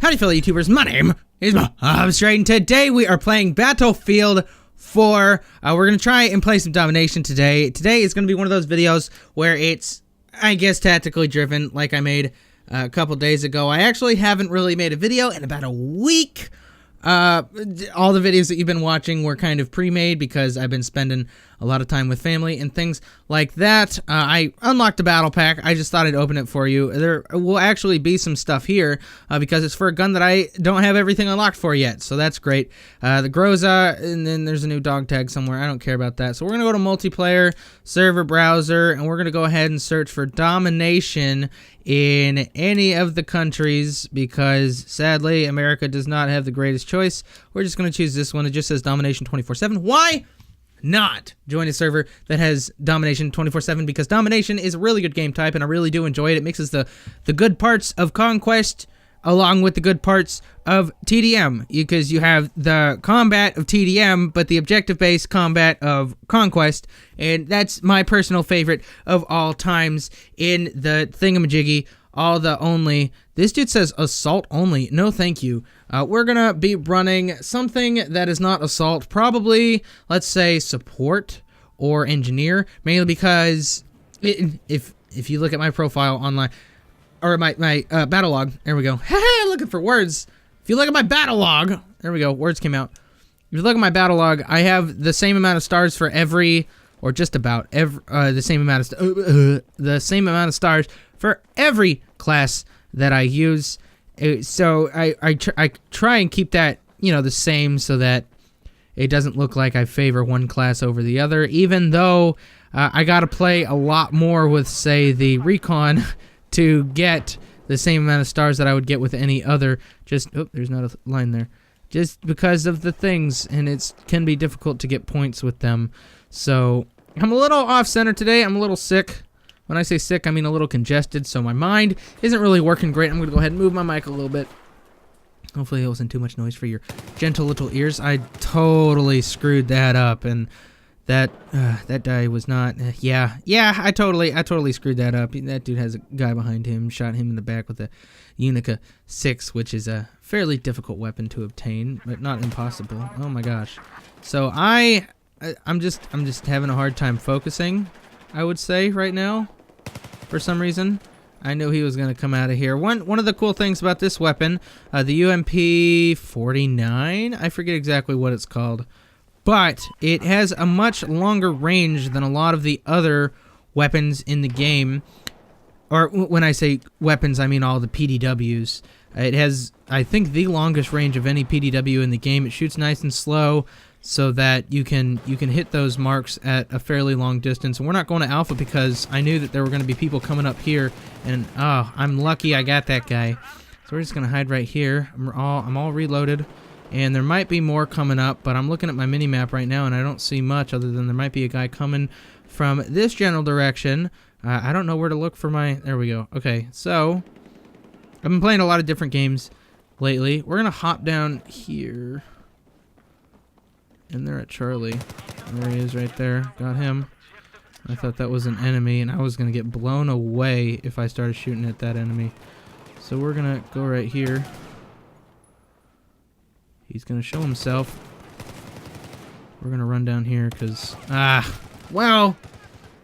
Howdy fellow YouTubers, my name is BobStraitFTW, and today we are playing Battlefield 4. We're going to try and play some domination today. Today is going to be one of those videos where it's, I guess, tactically driven, like I made a couple days ago. I actually haven't really made a video in about a week. All the videos that you've been watching were kind of pre-made because I've been spending a lot of time with family and things like that. I unlocked a battle pack. I just thought I'd open it for you. There will actually be some stuff here because it's for a gun that I don't have everything unlocked for yet, so that's great. The Groza, and then there's a new dog tag somewhere. I don't care about that. So we're going to go to multiplayer, server browser, and we're going to go ahead and search for domination in any of the countries because, sadly, America does not have the greatest choice. We're just going to choose this one. It just says domination 24/7. Why not join a server that has domination 24/7? Because domination is a really good game type, and I really do enjoy it. It mixes the good parts of Conquest along with the good parts of TDM, because you have the combat of TDM, but the objective-based combat of Conquest, and that's my personal favorite of all times in the thingamajiggy. This dude says assault only. No, thank you. We're gonna be running something that is not assault. Probably, let's say, support or engineer. Mainly because if you look at my profile online, or my battle log, there we go. Hey, looking for words. If you look at my battle log, there we go. Words came out. If you look at my battle log, I have the same amount of stars for every, or just about every, the same amount of stars for every class that I use. So I try and keep that, the same, so that it doesn't look like I favor one class over the other, even though I gotta play a lot more with, say, the recon to get the same amount of stars that I would get with any other. There's not a line there. Just because of the things, and it can be difficult to get points with them. So I'm a little off-center today. I'm a little sick. When I say sick, I mean a little congested, so my mind isn't really working great. I'm going to go ahead and move my mic a little bit. Hopefully it wasn't too much noise for your gentle little ears. I totally screwed that up, and that guy was not... I totally screwed that up. That dude has a guy behind him, shot him in the back with a Unica 6, which is a fairly difficult weapon to obtain, but not impossible. Oh my gosh. So I'm just having a hard time focusing, I would say, right now. For some reason, I knew he was going to come out of here. One of the cool things about this weapon, the UMP-49, I forget exactly what it's called, but it has a much longer range than a lot of the other weapons in the game. Or when I say weapons, I mean all the PDWs. It has, I think, the longest range of any PDW in the game. It shoots nice and slow, so that you can hit those marks at a fairly long distance. And we're not going to Alpha because I knew that there were going to be people coming up here, and I'm lucky I got that guy. So we're just going to hide right here. I'm all reloaded, and there might be more coming up, but I'm looking at my mini-map right now, and I don't see much other than there might be a guy coming from this general direction. I don't know where to look for my... There we go. Okay, so I've been playing a lot of different games lately. We're going to hop down here. And they're at Charlie. There he is right there. Got him. I thought that was an enemy, and I was going to get blown away if I started shooting at that enemy. So we're going to go right here. He's going to show himself. We're going to run down here because... well,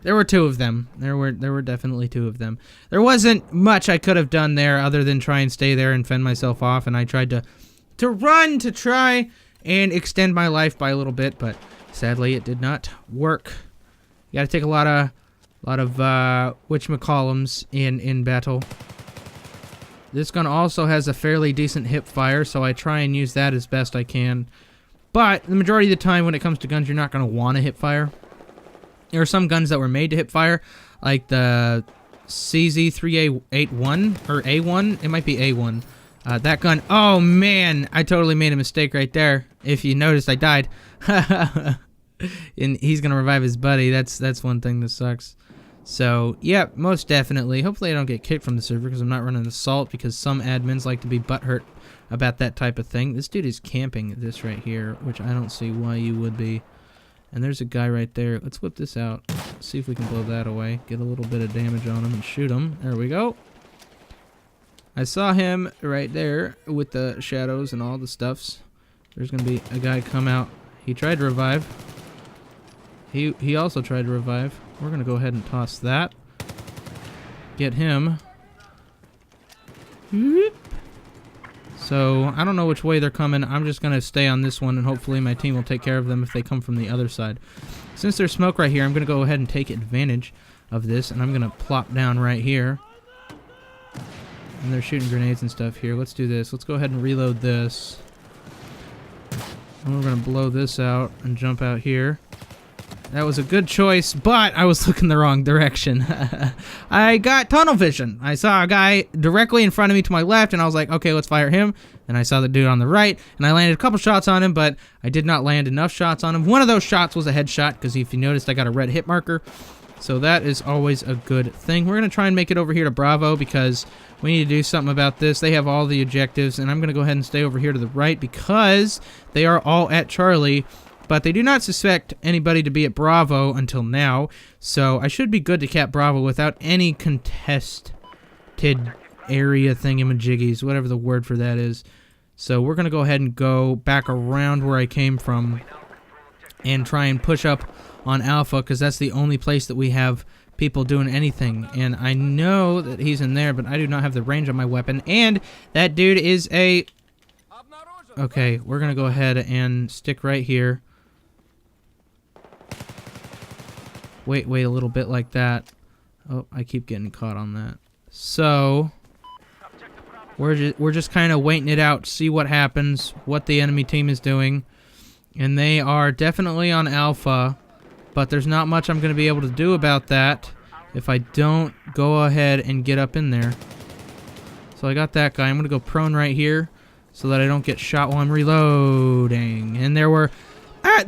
there were two of them. There were definitely two of them. There wasn't much I could have done there other than try and stay there and fend myself off, and I tried to run to try and extend my life by a little bit, but sadly it did not work. You gotta take a lot of whatchamacallums in battle. This gun also has a fairly decent hip fire, so I try and use that as best I can. But the majority of the time when it comes to guns, you're not gonna want to hip fire. There are some guns that were made to hip fire, like the CZ3A81 or A1. It might be A1. That gun, oh man, I totally made a mistake right there. If you noticed, I died. And he's gonna revive his buddy. That's one thing that sucks. So, yeah, most definitely. Hopefully I don't get kicked from the server because I'm not running assault, because some admins like to be butthurt about that type of thing. This dude is camping this right here, which I don't see why you would be. And there's a guy right there. Let's whip this out. See if we can blow that away. Get a little bit of damage on him and shoot him. There we go. I saw him right there with the shadows and all the stuffs. There's gonna be a guy come out. He tried to revive. He also tried to revive. We're gonna go ahead and toss that. Get him. So I don't know which way they're coming. I'm just gonna stay on this one, and hopefully my team will take care of them if they come from the other side. Since there's smoke right here, I'm gonna go ahead and take advantage of this, and I'm gonna plop down right here. And they're shooting grenades and stuff here. Let's do this. Let's go ahead and reload this. And we're gonna blow this out and jump out here. That was a good choice, but I was looking the wrong direction. I got tunnel vision. I saw a guy directly in front of me to my left, and I was like, okay, let's fire him. And I saw the dude on the right, and I landed a couple shots on him, but I did not land enough shots on him. One of those shots was a headshot, because if you noticed, I got a red hit marker. So that is always a good thing. We're going to try and make it over here to Bravo, because we need to do something about this. They have all the objectives, and I'm going to go ahead and stay over here to the right, because they are all at Charlie. But they do not suspect anybody to be at Bravo until now, so I should be good to cap Bravo without any contested area thingamajiggies, whatever the word for that is. So we're going to go ahead and go back around where I came from and try and push up on Alpha, because that's the only place that we have people doing anything. And I know that he's in there, but I do not have the range on my weapon, and that dude is a... Okay, we're going to go ahead and stick right here. Wait a little bit like that. Oh, I keep getting caught on that. So we're just kind of waiting it out, see what happens, what the enemy team is doing. And they are definitely on Alpha, but there's not much I'm going to be able to do about that if I don't go ahead and get up in there. So I got that guy. I'm going to go prone right here so that I don't get shot while I'm reloading. And there were...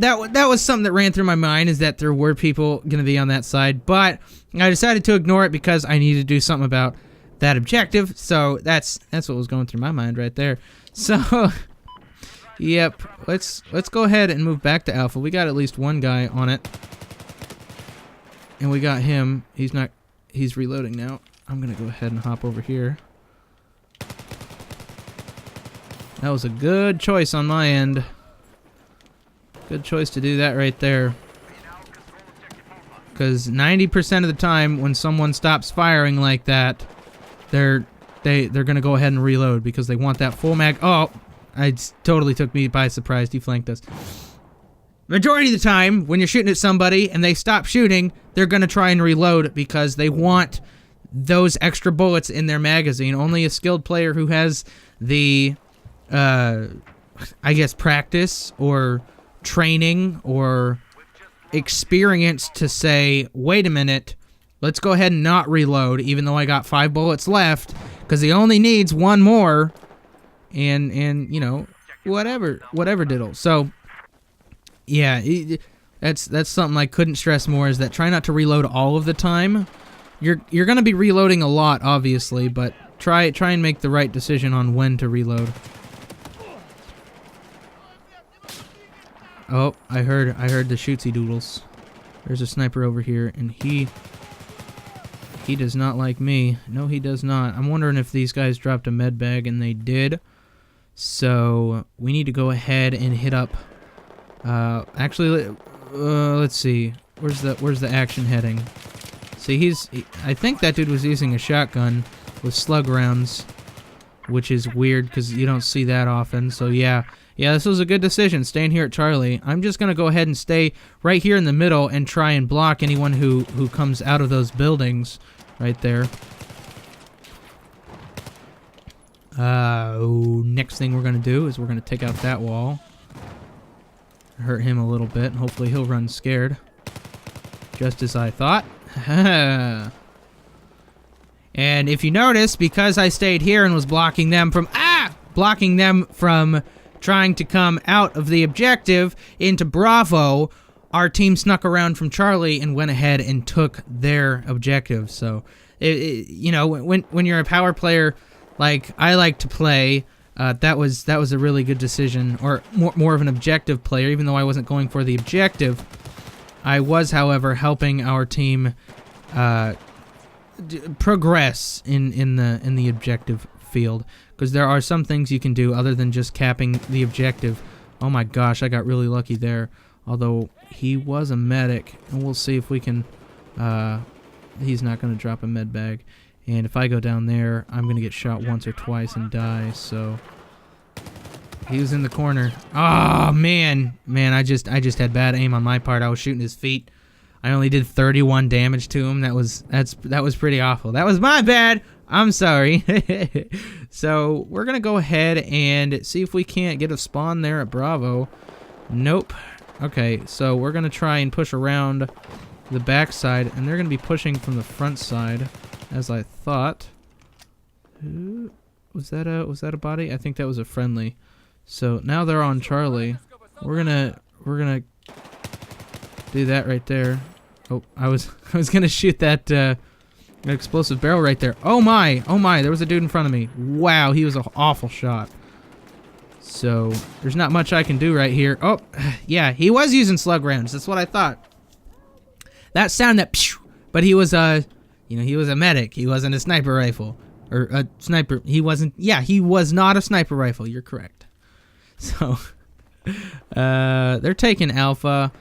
that was something that ran through my mind, is that there were people going to be on that side, but I decided to ignore it because I needed to do something about that objective. So that's what was going through my mind right there. So yep, let's go ahead and move back to Alpha. We got at least one guy on it, and we got him. He's reloading now. I'm gonna go ahead and hop over here. That was a good choice on my end. Good choice to do that right there. Because 90% of the time when someone stops firing like that, they're gonna go ahead and reload because they want that full mag. Oh, it totally took me by surprise. He flanked us. Majority of the time, when you're shooting at somebody and they stop shooting, they're gonna try and reload because they want those extra bullets in their magazine. Only a skilled player who has the, I guess, practice or training or experience to say, wait a minute, let's go ahead and not reload even though I got 5 bullets left, because he only needs 1 more, and you know, whatever diddle. So yeah, that's something I couldn't stress more, is that try not to reload all of the time. You're gonna be reloading a lot, obviously, but try and make the right decision on when to reload. Oh, I heard the shootsy doodles. There's a sniper over here, and he does not like me. No, he does not. I'm wondering if these guys dropped a med bag, and they did. So we need to go ahead and hit up. Actually, let's see. Where's the action heading? See, I think that dude was using a shotgun with slug rounds, which is weird because you don't see that often. So yeah, this was a good decision, staying here at Charlie. I'm just gonna go ahead and stay right here in the middle and try and block anyone who comes out of those buildings right there. Next thing we're gonna do is we're gonna take out that wall, hurt him a little bit, and hopefully he'll run scared. Just as I thought. And if you notice, because I stayed here and was blocking them from trying to come out of the objective into Bravo, our team snuck around from Charlie and went ahead and took their objective. So, you know, when you're a power player like I like to play, that was a really good decision, or more of an objective player. Even though I wasn't going for the objective, I was, however, helping our team progress in the objective field, because there are some things you can do other than just capping the objective. Oh my gosh, I got really lucky there. Although he was a medic, and we'll see if we can. He's not going to drop a med bag, and if I go down there, I'm going to get shot once or twice and die. So he was in the corner. Oh man, I just had bad aim on my part. I was shooting his feet. I only did 31 damage to him. That was pretty awful. That was my bad. I'm sorry. So we're gonna go ahead and see if we can't get a spawn there at Bravo. Nope. Okay, so we're gonna try and push around the back side, and they're gonna be pushing from the front side, as I thought. Was that a body? I think that was a friendly. So now they're on Charlie. We're gonna do that right there. Oh, I was gonna shoot that explosive barrel right there. Oh my, there was a dude in front of me. Wow, he was an awful shot. So there's not much I can do right here. Oh, yeah, he was using slug rounds. That's what I thought. That sound that, but he was he was a medic. He wasn't a sniper rifle or a sniper. He wasn't. Yeah, he was not a sniper rifle. You're correct. So they're taking Alpha.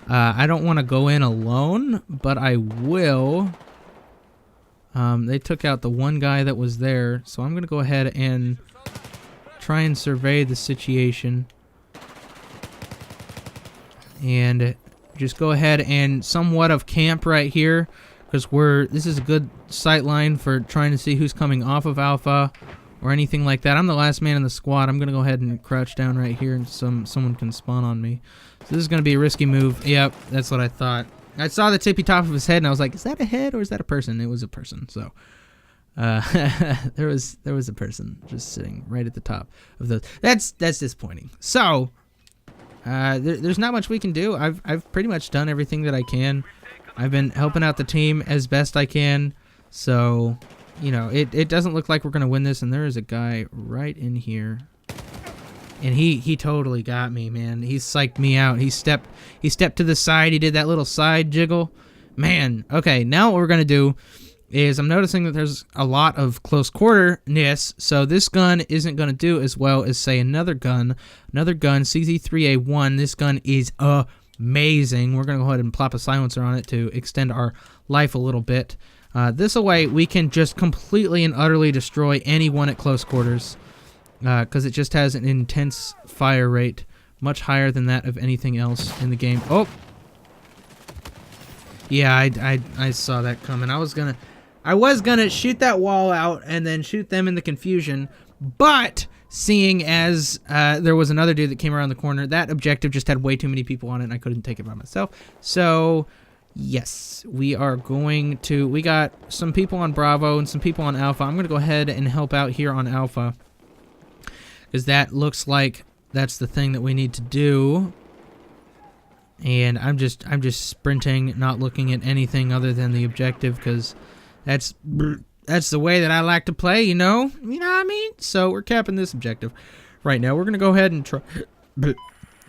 I don't want to go in alone, but I will. They took out the one guy that was there, so I'm going to go ahead and try and survey the situation. And just go ahead and somewhat of camp right here, because this is a good sight line for trying to see who's coming off of Alpha or anything like that. I'm the last man in the squad. I'm going to go ahead and crouch down right here, and someone can spawn on me. So this is going to be a risky move. Yep, that's what I thought. I saw the tippy top of his head, and I was like, is that a head or is that a person? It was a person, so there was a person just sitting right at the top of those. That's disappointing. So there's not much we can do. I've pretty much done everything that I can. I've been helping out the team as best I can. So, it doesn't look like we're gonna win this. And there is a guy right in here, and he totally got me, man. He psyched me out. He stepped to the side. He did that little side jiggle, man. Okay, now what we're gonna do is I'm noticing that there's a lot of close quarterness, so this gun isn't going to do as well as, say, another gun, CZ3A1. This gun is amazing. We're going to go ahead and plop a silencer on it to extend our life a little bit. This way, we can just completely and utterly destroy anyone at close quarters, because it just has an intense fire rate, much higher than that of anything else in the game. Oh! Yeah, I saw that coming. I was gonna shoot that wall out and then shoot them in the confusion, but seeing as there was another dude that came around the corner, that objective just had way too many people on it, and I couldn't take it by myself. So, yes, we got some people on Bravo and some people on Alpha. I'm gonna go ahead and help out here on Alpha, because that looks like that's the thing that we need to do. And I'm just sprinting, not looking at anything other than the objective, because that's the way that I like to play, you know what I mean? So we're capping this objective right now. We're gonna go ahead and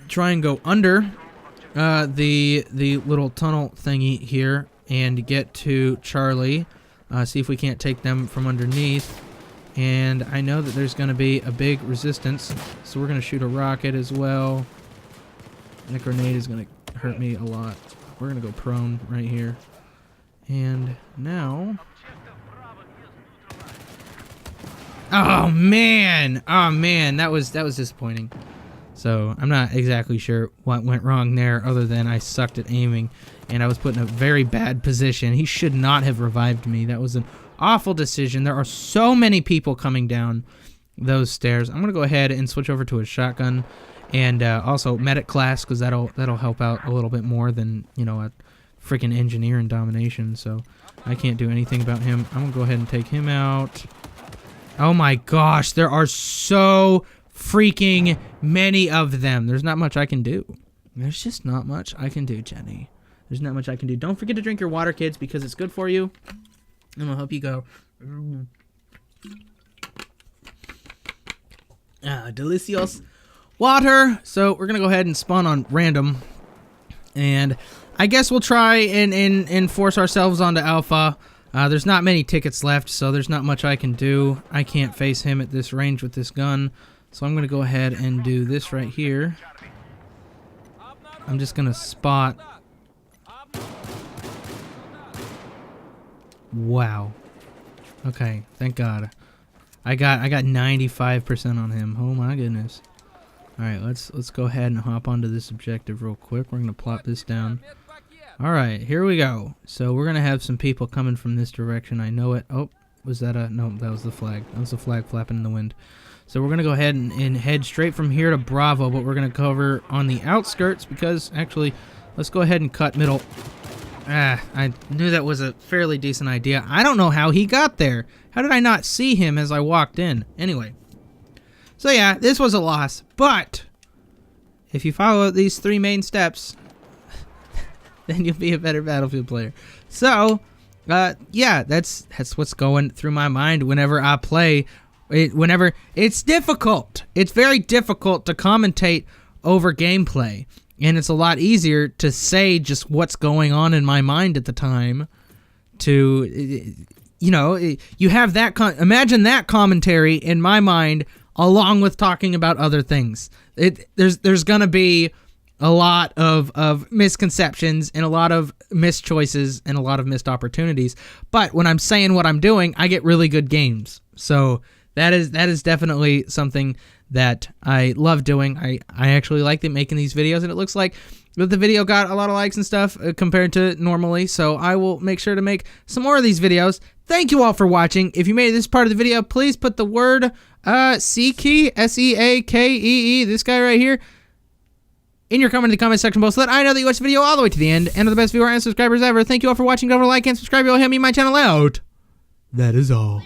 try and go under the little tunnel thingy here and get to Charlie. See if we can't take them from underneath. And I know that there's gonna be a big resistance, so we're gonna shoot a rocket as well. That grenade is gonna hurt me a lot. We're gonna go prone right here. And now, oh man, that was disappointing. So I'm not exactly sure what went wrong there, other than I sucked at aiming and I was put in a very bad position. He should not have revived me. That was an awful decision. There are so many people coming down those stairs. I'm gonna go ahead and switch over to a shotgun, and also medic class, because that'll help out a little bit more than a freaking engineer in domination. So I can't do anything about him. I'm gonna go ahead and take him out. Oh my gosh, there are so freaking many of them. There's not much I can do. There's just not much I can do, Jenny. There's not much I can do. Don't forget to drink your water, kids, because it's good for you. And I'll help you go. Delicious water. So we're gonna go ahead and spawn on random, and I guess we'll try and force ourselves onto Alpha. There's not many tickets left, so there's not much I can do. I can't face him at this range with this gun, so I'm gonna go ahead and do this right here. I'm just gonna spot. Wow. Okay, thank God. I got 95% on him. Oh my goodness. All right, let's go ahead and hop onto this objective real quick. We're gonna plop this down. All right, here we go. So we're gonna have some people coming from this direction. I know it. Oh, was that a no? That was the flag. That was the flag flapping in the wind. So we're gonna go ahead and head straight from here to Bravo, but we're gonna cover on the outskirts because actually, let's go ahead and cut middle. I knew that was a fairly decent idea. I don't know how he got there. How did I not see him as I walked in? Anyway. So yeah, this was a loss, but if you follow these 3 main steps, then you'll be a better Battlefield player. So, yeah, that's what's going through my mind whenever I play. Whenever it's difficult. It's very difficult to commentate over gameplay. And it's a lot easier to say just what's going on in my mind at the time. To, you know, you have that. Imagine that commentary in my mind along with talking about other things. There's gonna be a lot of misconceptions and a lot of missed choices and a lot of missed opportunities. But when I'm saying what I'm doing, I get really good games. So that is definitely something that I love doing. I actually like making these videos, and it looks like that the video got a lot of likes and stuff compared to normally. So I will make sure to make some more of these videos. Thank you all for watching. If you made this part of the video, please put the word Seakee, S-E-A-K-E-E, this guy right here, in your comment section below so that I know that you watched the video all the way to the end and are the best viewer and subscribers ever. Thank you all for watching. Don't forget to like and subscribe. You'll help me my channel out. That is all.